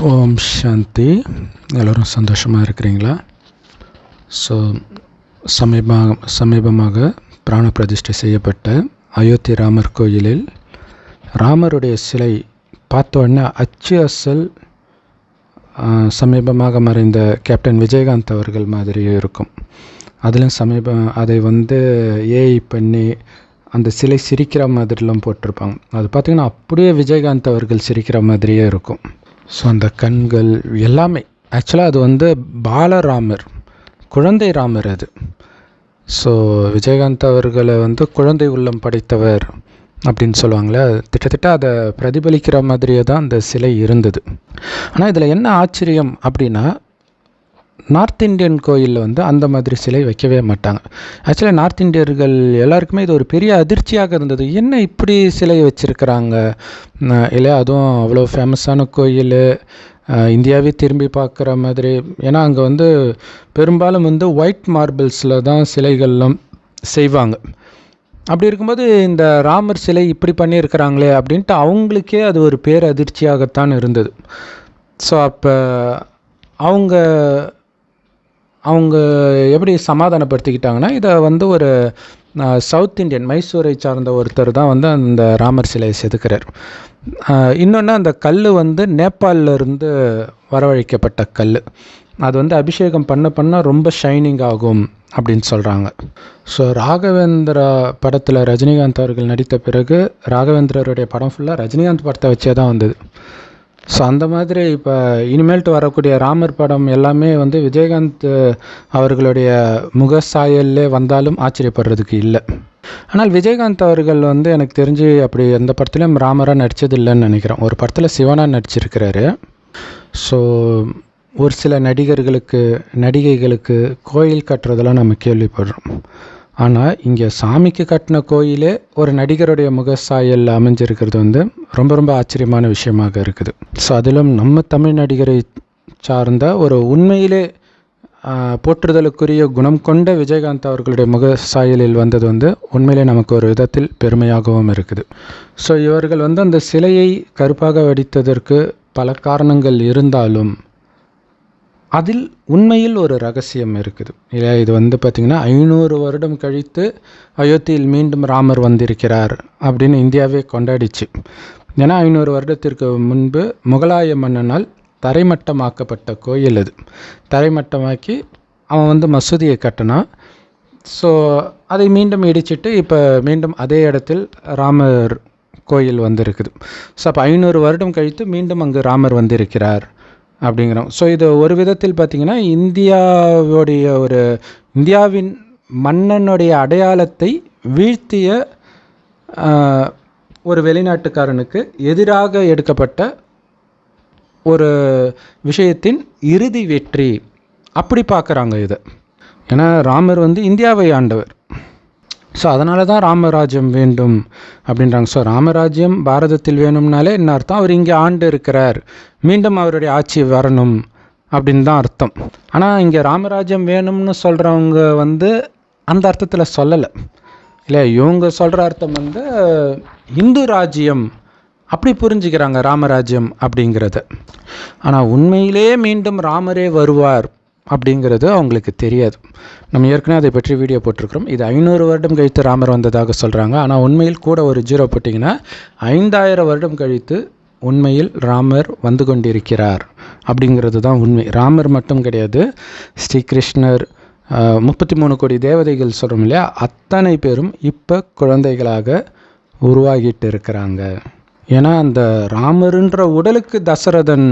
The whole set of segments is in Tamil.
ஓம் சாந்தி. எல்லோரும் சந்தோஷமாக இருக்கிறீங்களா? ஸோ சமீபமாக பிராண பிரதிஷ்டை செய்யப்பட்ட அயோத்தி ராமர் கோயிலில் ராமருடைய சிலை பார்த்தோன்னே அச்சு அசல் சமீபமாக மறைந்த கேப்டன் விஜயகாந்த் அவர்கள் மாதிரியே இருக்கும். அதிலும் அதை ஏஐ பண்ணி அந்த சிலை சிரிக்கிற மாதிரிலாம் போட்டிருப்பாங்க. அது பார்த்திங்கன்னா அப்படியே விஜயகாந்த் அவர்கள் சிரிக்கிற மாதிரியே இருக்கும். ஸோ அந்த கண்கள் எல்லாமே ஆக்சுவலாக அது பாலராமர், குழந்தை ராமர் அது. ஸோ விஜயகாந்த் அவர்களை குழந்தை உள்ளம் படைத்தவர் அப்படின்னு சொல்லுவாங்களே, கிட்டத்தட்ட அதை பிரதிபலிக்கிற மாதிரியே தான் அந்த சிலை இருந்தது. ஆனால் இதில் என்ன ஆச்சரியம் அப்படின்னா, நார்த் இந்தியன் கோயிலில் அந்த மாதிரி சிலை வைக்கவே மாட்டாங்க. ஆக்சுவலாக நார்த் இந்தியர்கள் எல்லாருக்குமே இது ஒரு பெரிய அதிர்ச்சியாக இருந்தது. என்ன இப்படி சிலை வச்சுருக்கிறாங்க இல்லையா? அதுவும் அவ்வளோ ஃபேமஸான கோயில், இந்தியாவே திரும்பி பார்க்குற மாதிரி. ஏன்னா அங்கே பெரும்பாலும் ஒயிட் மார்பிள்ஸில் தான் சிலைகள்லாம் செய்வாங்க. அப்படி இருக்கும்போது இந்த ராமர் சிலை இப்படி பண்ணியிருக்கிறாங்களே அப்படின்ட்டு அவங்களுக்கே அது ஒரு பேரதிர்ச்சியாகத்தான் இருந்தது. ஸோ அப்போ அவங்க எப்படி சமாதானப்படுத்திக்கிட்டாங்கன்னா, இதை ஒரு சவுத் இண்டியன் மைசூரை சார்ந்த ஒருத்தர் தான் அந்த ராமர் சிலையை செதுக்கிறார். இன்னொன்று, அந்த கல் நேபாளிலிருந்து வரவழைக்கப்பட்ட கல். அது அபிஷேகம் பண்ண ரொம்ப ஷைனிங் ஆகும் அப்படின்னு சொல்கிறாங்க. ஸோ ராகவேந்திரா படத்தில் ரஜினிகாந்த் அவர்கள் நடித்த பிறகு ராகவேந்திரருடைய படம் ஃபுல்லாக ரஜினிகாந்த் படத்தை வச்சே தான் வந்தது. ஸோ அந்த மாதிரி இப்போ இனிமேல்ட்டு வரக்கூடிய ராமர் படம் எல்லாமே விஜயகாந்த் அவர்களுடைய முக சாயல்லே வந்தாலும் ஆச்சரியப்படுறதுக்கு இல்லை. ஆனால் விஜயகாந்த் அவர்கள் எனக்கு தெரிஞ்சு அப்படி எந்த படத்துலையும் ராமராக நடித்தது இல்லைன்னு நினைக்கிறேன். ஒரு படத்தில் சிவனாக நடிச்சிருக்கிறாரு. ஸோ ஒரு சில நடிகைகளுக்கு கோயில் கட்டுறதெல்லாம் நம்ம கேள்விப்படுறோம். ஆனால் இங்கே சாமிக்கு கட்டின கோயிலே ஒரு நடிகருடைய முகசாயல் அமைஞ்சிருக்கிறது ரொம்ப ரொம்ப ஆச்சரியமான விஷயமாக இருக்குது. ஸோ அதிலும் நம்ம தமிழ் நடிகரை சார்ந்த ஒரு உண்மையிலே போற்றுதலுக்குரிய குணம் கொண்ட விஜயகாந்த் அவர்களுடைய முகசாயலில் வந்தது உண்மையிலே நமக்கு ஒரு விதத்தில் பெருமையாகவும் இருக்குது. ஸோ இவர்கள் அந்த சிலையை கருப்பாக வடித்ததற்கு பல காரணங்கள் இருந்தாலும் அதில் உண்மையில் ஒரு ரகசியம் இருக்குது இல்லையா? இது பார்த்திங்கன்னா 500 வருடம் கழித்து அயோத்தியில் மீண்டும் ராமர் வந்திருக்கிறார் அப்படின்னு இந்தியாவே கொண்டாடிச்சு. ஏன்னா 500 வருடத்திற்கு முன்பு முகலாய மன்னனால் தரைமட்டமாக்கப்பட்ட கோயில் அது. தரைமட்டமாக்கி அவன் மசூதியை கட்டினான். ஸோ அதை மீண்டும் இடிச்சிட்டு இப்போ மீண்டும் அதே இடத்தில் ராமர் கோயில் வந்திருக்குது. ஸோ அப்போ 500 வருடம் கழித்து மீண்டும் அங்கு ராமர் வந்திருக்கிறார் அப்படிங்கிறோம். ஸோ இது ஒரு விதத்தில் பார்த்திங்கன்னா இந்தியாவின் மன்னனுடைய அடையாளத்தை வீழ்த்திய ஒரு வெளிநாட்டுக்காரனுக்கு எதிராக எடுக்கப்பட்ட ஒரு விஷயத்தின் இறுதி வெற்றி அப்படி பார்க்குறாங்க இதை. ஏன்னா ராமர் இந்தியாவை ஆண்டவர். ஸோ அதனால தான் ராமராஜ்யம் வேண்டும் அப்படின்றாங்க. ஸோ ராமராஜ்யம் பாரதத்தில் வேணும்னாலே என்ன அர்த்தம்? அவர் இங்கே ஆண்டு இருக்கிறார், மீண்டும் அவருடைய ஆட்சி வரணும் அப்படின்னு தான் அர்த்தம். ஆனால் இங்கே ராமராஜ்யம் வேணும்னு சொல்கிறவங்க அந்த அர்த்தத்தில் சொல்லலை இல்லை. இவங்க சொல்கிற அர்த்தம் இந்து ராஜ்யம் அப்படி புரிஞ்சுக்கிறாங்க ராமராஜ்யம் அப்படிங்கிறத. ஆனால் உண்மையிலே மீண்டும் ராமரே வருவார் அப்படிங்கிறது அவங்களுக்கு தெரியாது. நம்ம ஏற்கனவே அதை பற்றி வீடியோ போட்டிருக்கிறோம். இது 500 வருடம் கழித்து ராமர் வந்ததாக சொல்கிறாங்க. ஆனால் உண்மையில் கூட ஒரு 0 போட்டிங்கன்னா 5000 வருடம் கழித்து உண்மையில் ராமர் வந்து கொண்டிருக்கிறார் அப்படிங்கிறது தான் உண்மை. ராமர் மட்டும் கிடையாது, ஸ்ரீகிருஷ்ணர், 33 கோடி தேவதைகள் சொல்கிறோம் இல்லையா, அத்தனை பேரும் இப்போ குழந்தைகளாக உருவாகிட்டு இருக்கிறாங்க. ஏன்னா அந்த ராமருன்ற உடலுக்கு தசரதன்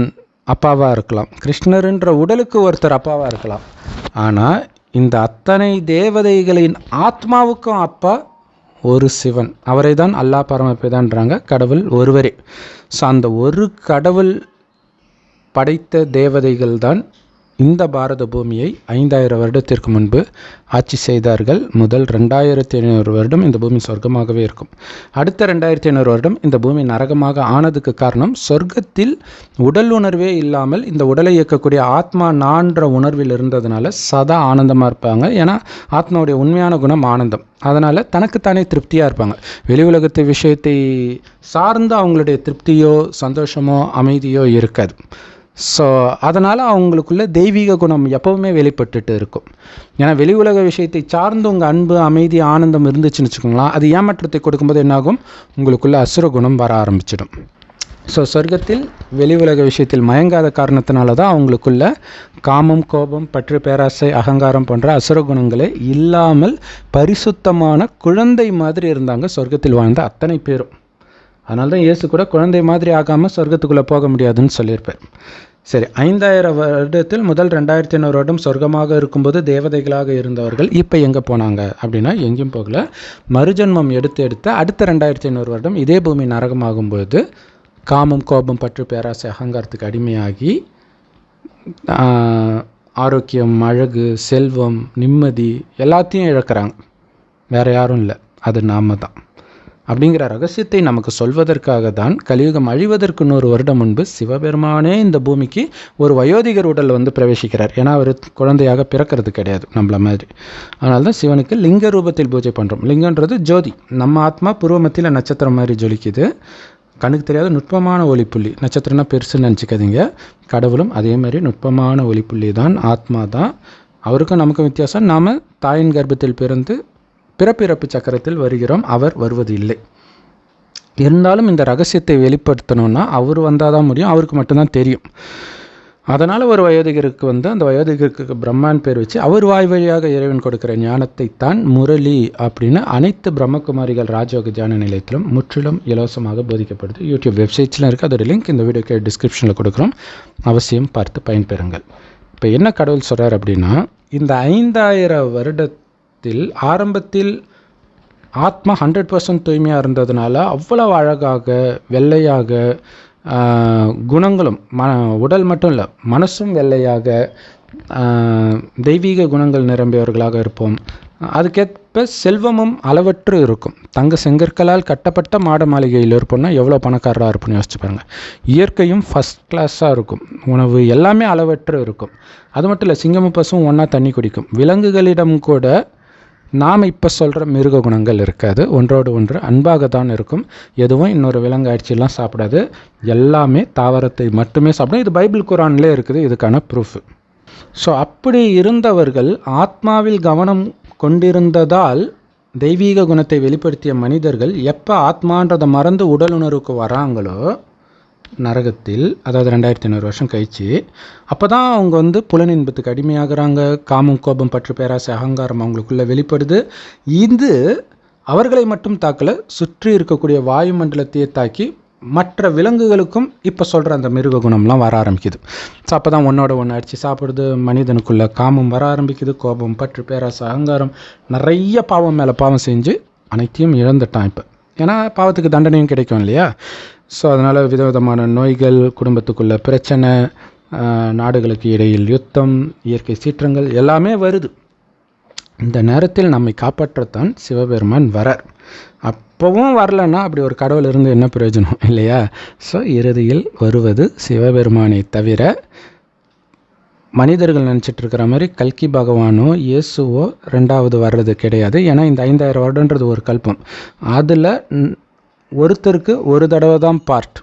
அப்பாவாக இருக்கலாம், கிருஷ்ணருன்ற உடலுக்கு ஒருத்தர் அப்பாவாக இருக்கலாம். ஆனால் இந்த அத்தனை தேவதைகளின் ஆத்மாவுக்கும் அப்பா ஒரு சிவன். அவரை தான் அல்லாஹ் பரமபிதான்றாங்க, கடவுள் ஒருவரே. ஸோ அந்த ஒரு கடவுள் படைத்த தேவதைகள் தான் இந்த பாரத பூமியை 5000 வருடத்திற்கு முன்பு ஆட்சி செய்தார்கள். முதல் 2500 வருடம் இந்த பூமி சொர்க்கமாகவே இருக்கும். அடுத்த 2500 வருடம் இந்த பூமி நரகமாக ஆனதுக்கு காரணம், சொர்க்கத்தில் உடல் உணர்வே இல்லாமல் இந்த உடலை இயக்கக்கூடிய ஆத்மா நான்ற உணர்வில் இருந்ததுனால சதா ஆனந்தமாக இருப்பாங்க. ஏன்னா ஆத்மாவுடைய உண்மையான குணம் ஆனந்தம். அதனால் தனக்குத்தானே திருப்தியாக இருப்பாங்க. வெளி உலகத்து விஷயத்தை சார்ந்து அவங்களுடைய திருப்தியோ சந்தோஷமோ அமைதியோ இருக்காது. ஸோ அதனால் அவங்களுக்குள்ள தெய்வீக குணம் எப்போவுமே வெளிப்பட்டுட்டு இருக்கும். ஏன்னா வெளி உலக விஷயத்தை சார்ந்து உங்கள் அன்பு, அமைதி, ஆனந்தம் இருந்துச்சுன்னு வச்சுக்கோங்களேன், அது ஏமாற்றத்தை கொடுக்கும்போது என்னாகும், உங்களுக்குள்ள அசுர குணம் வர ஆரம்பிச்சிடும். ஸோ சொர்க்கத்தில் வெளி உலக விஷயத்தில் மயங்காத காரணத்தினால தான் அவங்களுக்குள்ள காமம், கோபம், பற்று, பேராசை, அகங்காரம் போன்ற அசுர குணங்களே இல்லாமல் பரிசுத்தமான குழந்தை மாதிரி இருந்தாங்க சொர்க்கத்தில் வாழ்ந்த அத்தனை பேரும். அதனால தான் இயேசு கூட குழந்தை மாதிரி ஆகாமல் சொர்க்கத்துக்குள்ளே போக முடியாதுன்னு சொல்லியிருப்பார். சரி, 5000 வருடத்தில் முதல் 2500 வருடம் சொர்க்கமாக இருக்கும்போது தேவதைகளாக இருந்தவர்கள் இப்போ எங்கே போனாங்க அப்படின்னா எங்கேயும் போகல. மறுஜன்மம் எடுத்து அடுத்த 2500 வருடம் இதே பூமி நரகமாகும்போது காமம், கோபம், பற்று, பேராசை, அகங்காரத்துக்கு அடிமையாகி ஆரோக்கியம், அழகு, செல்வம், நிம்மதி எல்லாத்தையும் இழக்கிறாங்க. வேறு யாரும் இல்லை, அது நாம தான். அப்படிங்கிற ரகசியத்தை நமக்கு சொல்வதற்காக தான் கலியுகம் அழிவதற்கு 100 வருடம் முன்பு சிவபெருமானே இந்த பூமிக்கு ஒரு வயோதிகர் உடல் வந்து பிரவேசிக்கிறார். ஏன்னா அவர் குழந்தையாக பிறக்கிறது கிடையாது நம்மள மாதிரி. அதனால தான் சிவனுக்கு லிங்க ரூபத்தில் பூஜை பண்ணுறோம். லிங்கன்றது ஜோதி. நம்ம ஆத்மா பூர்வமத்தியில் நட்சத்திரம் மாதிரி ஜொலிக்குது. கண்ணுக்கு தெரியாத நுட்பமான ஒளிப்புள்ளி. நட்சத்திரம்னா பெருசுன்னு நினச்சிக்காதீங்க. கடவுளும் அதே மாதிரி நுட்பமான ஒளிப்புள்ளி தான், ஆத்மா தான். அவருக்கும் நமக்கும் வித்தியாசம், நாம் தாயின் கர்ப்பத்தில் பிறந்து பிறப்பிறப்பு சக்கரத்தில் வருகிறோம், அவர் வருவது இல்லை. இருந்தாலும் இந்த ரகசியத்தை வெளிப்படுத்தணும்னா அவர் வந்தால் தான் முடியும், அவருக்கு மட்டும்தான் தெரியும். அதனால் ஒரு வயோதிகருக்கு வந்து அந்த வயோதிகருக்கு பிரம்மான் பேர் வச்சு அவர் வாய் வழியாக இறைவன் கொடுக்குற ஞானத்தை தான் முரளி அப்படின்னு அனைத்து பிரம்மகுமாரிகள் ராஜயோக தியான நிலையத்திலும் முற்றிலும் இலவசமாக போதிக்கப்படுது. யூடியூப் வெப்சைட்ஸ்லாம் இருக்குது, அதோட லிங்க் இந்த வீடியோக்கு டிஸ்கிரிப்ஷனில் கொடுக்குறோம், அவசியம் பார்த்து பயன்பெறுங்கள். இப்போ என்ன கடவுள் சொல்கிறார் அப்படின்னா, இந்த 5000 வருடத்தில் ஆரம்பத்தில் ஆத்மா 100% தூய்மையாக இருந்ததுனால அவ்வளவு அழகாக வெள்ளையாக, குணங்களும் உடல் மட்டும் இல்லை மனசும் வெள்ளையாக தெய்வீக குணங்கள் நிரம்பியவர்களாக இருப்போம். அதுக்கேற்ப செல்வமும் அளவற்று இருக்கும். தங்க செங்கற்களால் கட்டப்பட்ட மாட மாளிகையில் இருப்போம்னா எவ்வளோ பணக்காரராக இருப்போம்னு யோசிச்சு பாருங்கள். இயற்கையும் ஃபஸ்ட் கிளாஸாக இருக்கும். உணவு எல்லாமே அளவற்று இருக்கும். அது மட்டும் இல்லை, சிங்கமும் பசுவும் ஒன்றா தண்ணி குடிக்கும். விலங்குகளிடம் கூட நாம் இப்போ சொல்கிற மிருக குணங்கள் இருக்காது. ஒன்றோடு ஒன்று அன்பாக தான் இருக்கும். எதுவும் இன்னொரு விலங்கு ஆட்சியெல்லாம் சாப்பிடாது. எல்லாமே தாவரத்தை மட்டுமே சாப்பிடும். இது பைபிள் குரான்லேயே இருக்குது, இதுக்கான ப்ரூஃப். ஸோ அப்படி இருந்தவர்கள் ஆத்மாவில் கவனம் கொண்டிருந்ததால் தெய்வீக குணத்தை வெளிப்படுத்திய மனிதர்கள் எப்போ ஆத்மான்றதை மறந்து உடல் உணர்வுக்கு வராங்களோ நரகத்தில், அதாவது 2500 வருஷம் கழிச்சு, அப்போ தான் அவங்க வந்து புலனின்பத்துக்கு அடிமையாகிறாங்க. காமம், கோபம், பற்று, பேராசை, அகங்காரம் அவங்களுக்குள்ளே வெளிப்படுது. இது அவர்களை மட்டும் தாக்கலை, சுற்றி இருக்கக்கூடிய வாயுமண்டலத்தையே தாக்கி மற்ற விலங்குகளுக்கும் இப்போ சொல்கிற அந்த மிருக குணம்லாம் வர ஆரம்பிக்குது. ஸோ அப்போ தான் ஒன்றோட ஒன்று அடித்து சாப்பிடுது. மனிதனுக்குள்ளே காமம் வர ஆரம்பிக்குது. கோபம், பற்று, பேராசை, அகங்காரம், நிறைய பாவம் மேலே பாவம் செஞ்சு அனைத்தையும் இழந்துட்டான் இப்போ. ஏன்னா பாவத்துக்கு தண்டனையும் கிடைக்கும் இல்லையா? ஸோ அதனால் விதவிதமான நோய்கள், குடும்பத்துக்குள்ள பிரச்சனை, நாடுகளுக்கு இடையில் யுத்தம், இயற்கை சீற்றங்கள் எல்லாமே வருது. இந்த நேரத்தில் நம்மை காப்பாற்றத்தான் சிவபெருமான் வரார். அப்போவும் வரலன்னா அப்படி ஒரு கடவுள் இருந்து என்ன பிரயோஜனம் இல்லையா? ஸோ இறுதியில் வருவது சிவபெருமானை தவிர மனிதர்கள் நினச்சிட்டு இருக்கிற மாதிரி கல்கி பகவானோ இயேசுவோ ரெண்டாவது வர்றது கிடையாது. ஏன்னா இந்த 5000 வருடன்றது ஒரு கல்பம். அதில் ஒருத்தருக்கு ஒரு தடவை தான் பார்ட்.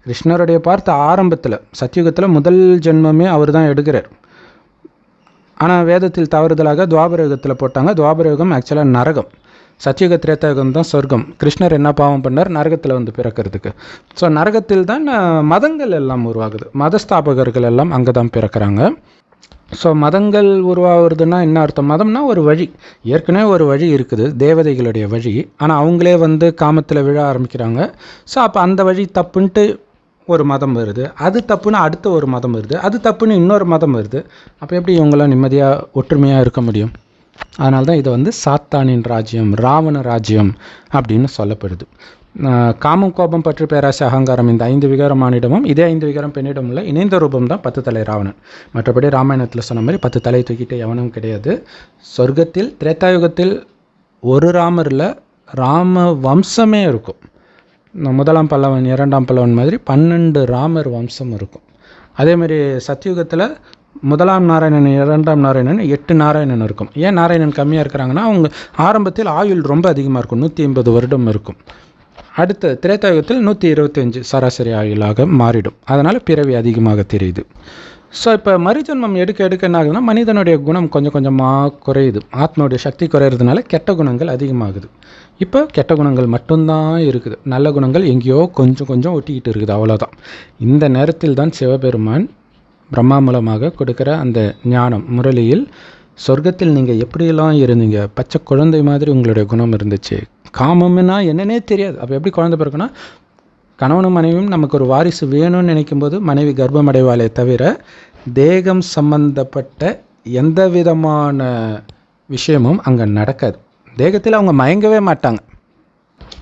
கிருஷ்ணருடைய பார்ட் ஆரம்பத்தில் சத்தியுகத்தில் முதல் ஜென்மமே அவர் தான் எடுக்கிறார். ஆனால் வேதத்தில் தவறுதலாக துவாபர யுகத்தில் போட்டாங்க. துவாபர யுகம் ஆக்சுவலாக நரகம். சத்தியுக திரேதாயுகம் தான் சொர்க்கம். கிருஷ்ணர் என்ன பாவம் பண்ணார்? நரகத்தில் வந்து பிறக்கிறதுக்கு. ஸோ நரகத்தில் தான் மதங்கள் எல்லாம் உருவாகுது. மதஸ்தாபகர்கள் எல்லாம் அங்கே தான் பிறக்கிறாங்க. ஸோ மதங்கள் உருவாகுறதுன்னா என்ன அர்த்தம்? மதம்னா ஒரு வழி. ஏற்கனவே ஒரு வழி இருக்குது, தேவதைகளுடைய வழி. ஆனால் அவங்களே வந்து காமத்தில் விழ ஆரம்பிக்கிறாங்க. ஸோ அப்போ அந்த வழி தப்புன்ட்டு ஒரு மதம் வருது. அது தப்புன்னு அடுத்த ஒரு மதம் வருது. அது தப்புன்னு இன்னொரு மதம் வருது. அப்போ எப்படி இவங்களாம் நிம்மதியாக ஒற்றுமையாக இருக்க முடியும்? அதனால தான் இதை வந்து சாத்தானின் ராஜ்யம், ராவண ராஜ்யம் அப்படின்னு சொல்லப்படுது. காமம், கோபம், பற்று, பேராசை, அகங்காரம் இந்த 5 விகாரம் ஆணிடமும் இதே 5 விகாரம் பெண்ணிடம் உள்ள இணைந்த ரூபம் தான் 10 தலை ராவணன். மற்றபடி ராமாயணத்தில் சொன்ன மாதிரி 10 தலை தூக்கிட்டு எவனும் கிடையாது. சொர்க்கத்தில் திரேதாயுகத்தில் ஒரு ராமரில் ராம வம்சமே இருக்கும். முதலாம் பல்லவன், 2ஆம் பல்லவன் மாதிரி 12 ராமர் வம்சம் இருக்கும். அதேமாதிரி சத்தியுகத்தில் முதலாம் நாராயணன், 2ஆம் நாராயணன், 8 நாராயணன் இருக்கும். ஏன் நாராயணன் கம்மியாக இருக்கிறாங்கன்னா அவங்க ஆரம்பத்தில் ஆயுள் ரொம்ப அதிகமாக இருக்கும், 180 வருடம் இருக்கும். அடுத்த திரேதாயுகத்தில் 125 சராசரி ஆயுளாக மாறிடும். அதனால் பிறவி அதிகமாக தெரியுது. ஸோ இப்போ மறுஜன்மம் எடுக்க எடுக்க என்ன ஆகுதுன்னா மனிதனுடைய குணம் கொஞ்சம் கொஞ்சமாக குறையுது. ஆத்மாவுடைய சக்தி குறையிறதுனால கெட்ட குணங்கள் அதிகமாகுது. இப்போ கெட்ட குணங்கள் மட்டும்தான் இருக்குது, நல்ல குணங்கள் எங்கேயோ கொஞ்சம் கொஞ்சம் ஒட்டிக்கிட்டு இருக்குது, அவ்வளோதான். இந்த நேரத்தில் தான் சிவபெருமான் பிரம்மா மூலமாக கொடுக்குற அந்த ஞானம் முரளியில், சொர்க்கத்தில் நீங்கள் எப்படியெல்லாம் இருந்தீங்க, பச்சை குழந்தை மாதிரி உங்களுடைய குணம் இருந்துச்சு, காமம்னா என்னன்னே தெரியாது, அப்போ எப்படி குழந்தை பிறக்குன்னா கணவனும் மனைவியும் நமக்கு ஒரு வாரிசு வேணும்னு நினைக்கும்போது மனைவி கர்ப்பமடைவாளே தவிர தேகம் சம்பந்தப்பட்ட எந்த விதமான விஷயமும் அங்கே நடக்காது. தேகத்தில் அவங்க மயங்கவே மாட்டாங்க.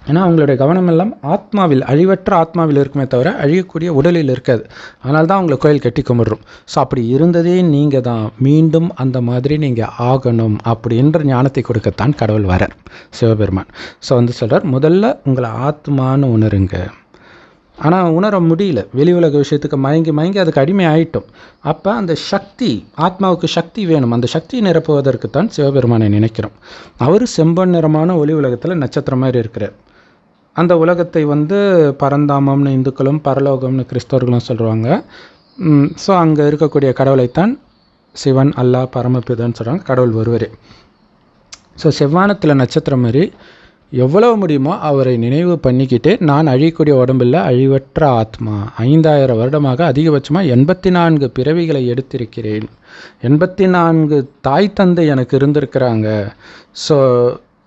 ஏன்னா அவங்களுடைய கவனம் எல்லாம் ஆத்மாவில், அழிவற்ற ஆத்மாவில் இருக்குமே தவிர அழியக்கூடிய உடலில் இருக்காது. அதனால தான் அவங்களை கோயில் கட்டி கும்பிட்றோம். ஸோ அப்படி இருந்ததே நீங்கள் தான், மீண்டும் அந்த மாதிரி நீங்கள் ஆகணும் அப்படின்ற ஞானத்தை கொடுக்கத்தான் கடவுள் வரார் சிவபெருமான். ஸோ சொல்கிறார், முதல்ல உங்களை ஆத்மான்னு உணருங்க. ஆனால் உணர முடியல, வெளி உலக விஷயத்துக்கு மயங்கி மயங்கி அதுக்கு அடிமை ஆகிட்டோம். அப்போ அந்த சக்தி, ஆத்மாவுக்கு சக்தி வேணும். அந்த சக்தியை நிரப்புவதற்குத்தான் சிவபெருமானை நினைக்கிறோம். அவர் செம்பன் நிறமான ஒளி உலகத்தில் நட்சத்திரம் மாதிரி இருக்கிறார். அந்த உலகத்தை பரந்தாமம்னு இந்துக்களும் பரலோகம்னு கிறிஸ்தவர்களும் சொல்லுவாங்க. ஸோ அங்கே இருக்கக்கூடிய கடவுளைத்தான் சிவன், அல்லாஹ், பரமபிதான்னு சொல்கிறாங்க. கடவுள் ஒருவரே. ஸோ செவ்வானத்தில் நட்சத்திரம் மாதிரி எவ்வளவு முடியுமோ அவரை நினைவு பண்ணிக்கிட்டு, நான் அழியக்கூடிய உடம்பில் அழிவற்ற ஆத்மா, 5000 வருடமாக அதிகபட்சமாக 84 பிறவிகளை எடுத்திருக்கிறேன், 84 தாய் தந்தை எனக்கு இருந்திருக்கிறாங்க. ஸோ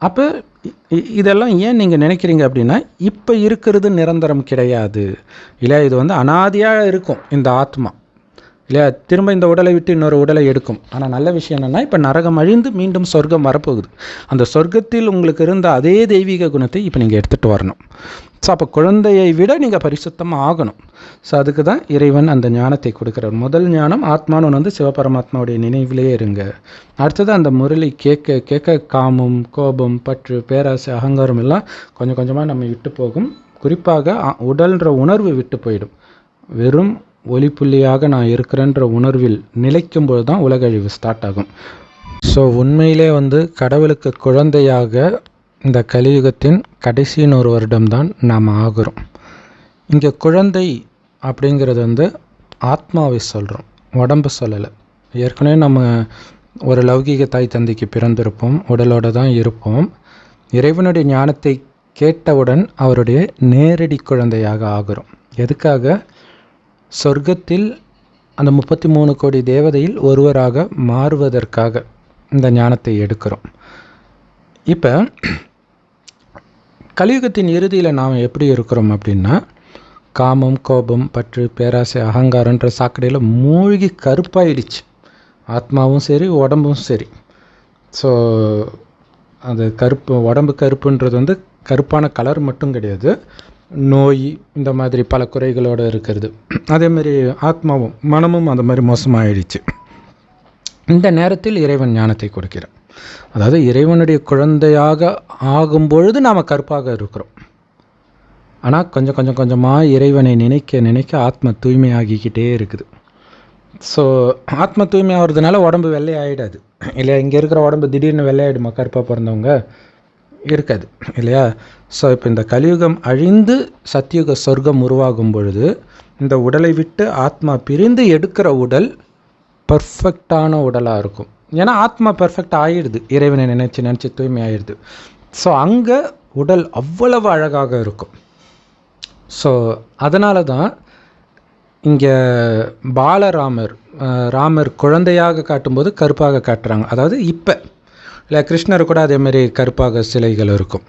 அப்போ இதெல்லாம் ஏன் நீங்கள் நினைக்கிறீங்க அப்படின்னா, இப்போ இருக்கிறது நிரந்தரம் கிடையாது இல்லையா, இது அனாதியாக இருக்கும் இந்த ஆத்மா இல்லையா, திரும்ப இந்த உடலை விட்டு இன்னொரு உடலை எடுக்கும். ஆனால் நல்ல விஷயம் என்னென்னா, இப்போ நரகம் அழிந்து மீண்டும் சொர்க்கம் வரப்போகுது. அந்த சொர்க்கத்தில் உங்களுக்கு இருந்த அதே தெய்வீக குணத்தை இப்போ நீங்கள் எடுத்துகிட்டு வரணும். ஸோ அப்போ குழந்தையை விட நீங்கள் பரிசுத்தமாக ஆகணும். ஸோ அதுக்கு தான் இறைவன் அந்த ஞானத்தை கொடுக்குறார். முதல் ஞானம் ஆத்மானு சிவபரமாத்மாவுடைய நினைவிலேயே இருங்க. அடுத்தது அந்த முரளி கேட்க கேட்க காமம், கோபம், பற்று, பேராசை, அகங்காரம் எல்லாம் கொஞ்சம் கொஞ்சமாக நம்ம விட்டு போகும். குறிப்பாக உடல்ன்ற உணர்வு விட்டு போயிடும். வெறும் ஒளிப்புள்ளியாக நான் இருக்கிறேன்ற உணர்வில் நிலைக்கும்போது தான் உலக அழிவு ஸ்டார்ட் ஆகும். ஸோ உண்மையிலே கடவுளுக்கு குழந்தையாக இந்த கலியுகத்தின் கடைசி 100 வருடம்தான் நாம் ஆகிறோம். இங்கே குழந்தை அப்படிங்கிறது ஆத்மாவை சொல்கிறோம், உடம்பு சொல்லலை. ஏற்கனவே நம்ம ஒரு லௌகீக தாய் தந்தைக்கு பிறந்திருப்போம், உடலோடு தான் இருப்போம். இறைவனுடைய ஞானத்தை கேட்டவுடன் அவருடைய நேரடி குழந்தையாக ஆகிறோம். எதுக்காக? சொர்க்கத்தில் அந்த 33 கோடி தேவதையில் ஒருவராக மாறுவதற்காக இந்த ஞானத்தை எடுக்கிறோம். இப்போ கலியுகத்தின் இறுதியில் நாம் எப்படி இருக்கிறோம் அப்படின்னா, காமம், கோபம், பற்று, பேராசை, அகங்காரன்ற சாக்கடையில் மூழ்கி கருப்பாயிடுச்சு. ஆத்மாவும் சரி, உடம்பும் சரி. ஸோ அது கருப்பு, உடம்பு கருப்புன்றது கருப்பான கலர் மட்டும் கிடையாது, நோய், இந்த மாதிரி பல குறைகளோடு இருக்கிறது. அதேமாரி ஆத்மாவும் மனமும் அந்த மாதிரி மோசமாகிடுச்சு. இந்த நேரத்தில் இறைவன் ஞானத்தை கொடுக்கிறார். அதாவது இறைவனுடைய குழந்தையாக ஆகும்பொழுது நாம் கருப்பாக இருக்கிறோம். ஆனால் கொஞ்சம் கொஞ்சம் கொஞ்சமாக இறைவனை நினைக்க நினைக்க ஆத்ம தூய்மையாகிக்கிட்டே இருக்குது. ஸோ ஆத்ம தூய்மை ஆகிறதுனால உடம்பு வெள்ளையாகிடாது இல்லையா. இங்கே இருக்கிற உடம்பு திடீர்னு வெள்ளையாயிடுமா கருப்பாக பிறந்தவங்க? இருக்காது இல்லையா. ஸோ இப்போ இந்த கலியுகம் அழிந்து சத்தியுக சொர்க்கம் உருவாகும் பொழுது இந்த உடலை விட்டு ஆத்மா பிரிந்து எடுக்கிற உடல் பர்ஃபெக்டான உடலாக இருக்கும். ஏன்னா ஆத்மா பர்ஃபெக்ட் ஆகிடுது, இறைவனை நினச்சி நினச்சி தூய்மை ஆகிடுது. ஸோ அங்கே உடல் அவ்வளவு அழகாக இருக்கும். ஸோ அதனால தான் இங்கே ராமர் குழந்தையாக காட்டும்போது கருப்பாக காட்டுறாங்க. அதாவது இப்போ இல்லை, கிருஷ்ணர் கூட அதேமாரி கருப்பாக சிலைகள் இருக்கும்.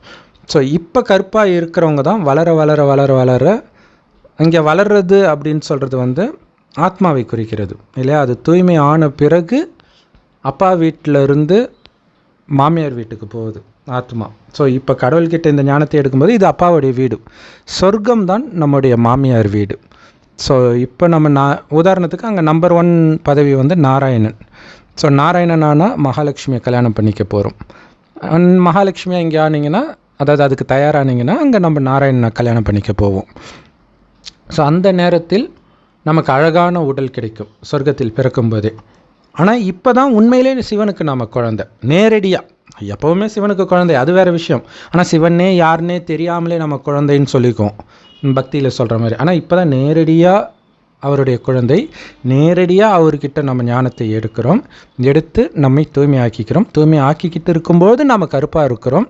ஸோ இப்போ கருப்பாக இருக்கிறவங்க தான் வளர வளர வளர வளர இங்கே வளர்றது அப்படின்னு சொல்கிறது ஆத்மாவை குறிக்கிறது இல்லையா. அது தூய்மை ஆன பிறகு அப்பா வீட்டிலருந்து மாமியார் வீட்டுக்கு போகுது ஆத்மா. ஸோ இப்போ கடவுள்கிட்ட இந்த ஞானத்தை எடுக்கும்போது இது அப்பாவுடைய வீடு, சொர்க்கம் தான் நம்முடைய மாமியார் வீடு. ஸோ இப்போ நம்ம உதாரணத்துக்கு அங்கே நம்பர் 1 பதவி நாராயணன். ஸோ நாராயணன் ஆனால் மகாலட்சுமியை கல்யாணம் பண்ணிக்க போகிறோம். மகாலட்சுமியாக இங்கே ஆனீங்கன்னா, அதாவது அதுக்கு தயாரானீங்கன்னா அங்கே நம்ம நாராயணனை கல்யாணம் பண்ணிக்க போவோம். ஸோ அந்த நேரத்தில் நமக்கு அழகான உடல் கிடைக்கும் சொர்க்கத்தில் பிறக்கும்போதே. ஆனால் இப்போ தான் உண்மையிலே சிவனுக்கு நாம் குழந்தை நேரடியாக. எப்போவுமே சிவனுக்கு குழந்தை, அது வேறு விஷயம். ஆனால் சிவனே யாருன்னே தெரியாமலே நம்ம குழந்தைன்னு சொல்லிக்குவோம், பக்தியில் சொல்கிற மாதிரி. ஆனால் இப்போ தான் நேரடியாக அவருடைய குழந்தை, நேரடியாக அவர்கிட்ட நம்ம ஞானத்தை எடுத்து நம்மை தூய்மையாக்கிக்கிறோம். ஆக்கிக்கிட்டு இருக்கும்போது நம்ம கருப்பாக இருக்கிறோம்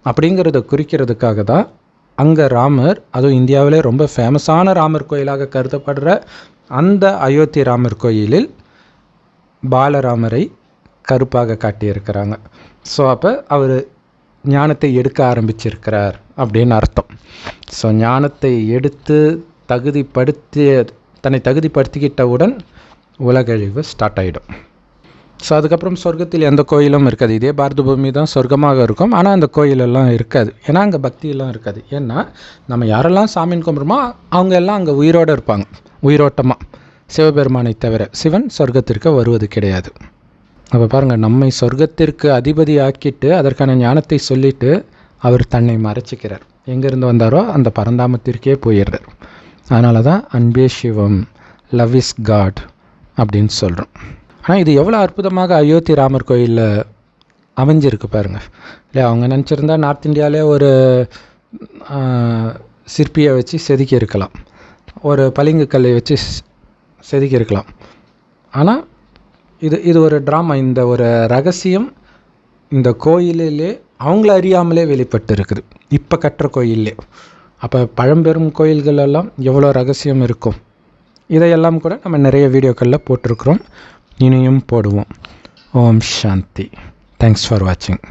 அப்படிங்கிறத குறிக்கிறதுக்காக தான் அங்கே ராமர், அதுவும் இந்தியாவிலே ரொம்ப ஃபேமஸான ராமர் கோயிலாக கருதப்படுற அந்த அயோத்தி ராமர் கோயிலில் பாலராமரை கருப்பாக காட்டியிருக்கிறாங்க. ஸோ அப்போ அவர் ஞானத்தை எடுக்க ஆரம்பிச்சிருக்கிறார் அப்படின்னு அர்த்தம். ஸோ ஞானத்தை எடுத்து தன்னை தகுதிப்படுத்திக்கிட்டவுடன் உலகழிவு ஸ்டார்ட் ஆகிடும். ஸோ அதுக்கப்புறம் சொர்க்கத்தில் எந்த கோயிலும் இருக்காது. இதே பாரத பூமி தான் சொர்க்கமாக இருக்கும், ஆனால் அந்த கோயிலெல்லாம் இருக்காது. ஏன்னா அங்கே பக்தியெல்லாம் இருக்காது. ஏன்னா நம்ம யாரெல்லாம் சாமின்னு கும்பிட்றோமோ அவங்க எல்லாம் அங்கே உயிரோடு இருப்பாங்க, உயிரோட்டமாக, சிவபெருமானை தவிர. சிவன் சொர்க்கத்திற்கு வருவது கிடையாது. அப்போ பாருங்கள், நம்மை சொர்க்கத்திற்கு அதிபதி ஆக்கிட்டு அதற்கான ஞானத்தை சொல்லிவிட்டு அவர் தன்னை மறைச்சிக்கிறார். எங்கேருந்து வந்தாரோ அந்த பரந்தாமத்திற்கே போயிடுறார். அதனால தான் அன்பே சிவம், லவ் இஸ் காட் அப்படின்னு சொல்கிறோம். ஆனால் இது எவ்வளோ அற்புதமாக அயோத்தி ராமர் கோயிலில் அமைஞ்சிருக்கு பாருங்கள். இல்லை, அவங்க நினச்சிருந்தா நார்த் இந்தியாவிலே ஒரு சிற்பியை வச்சு செதுக்கி இருக்கலாம், ஒரு பளிங்கு கல்லை வச்சு செதுக்கி இருக்கலாம். ஆனால் இது ஒரு ட்ராமா. இந்த ஒரு ரகசியம் இந்த கோயிலிலே அவங்கள அறியாமலே வெளிப்பட்டு இருக்குது, இப்போ கட்டுற கோயிலே. அப்போ பழம்பெரும் கோயில்களெல்லாம் எவ்வளோ ரகசியம் இருக்கும். இதையெல்லாம் கூட நம்ம நிறைய வீடியோக்களில் போட்டிருக்கிறோம், இனியும் போடுவோம். ஓம் சாந்தி. தேங்க்ஸ் ஃபார் வாட்சிங்.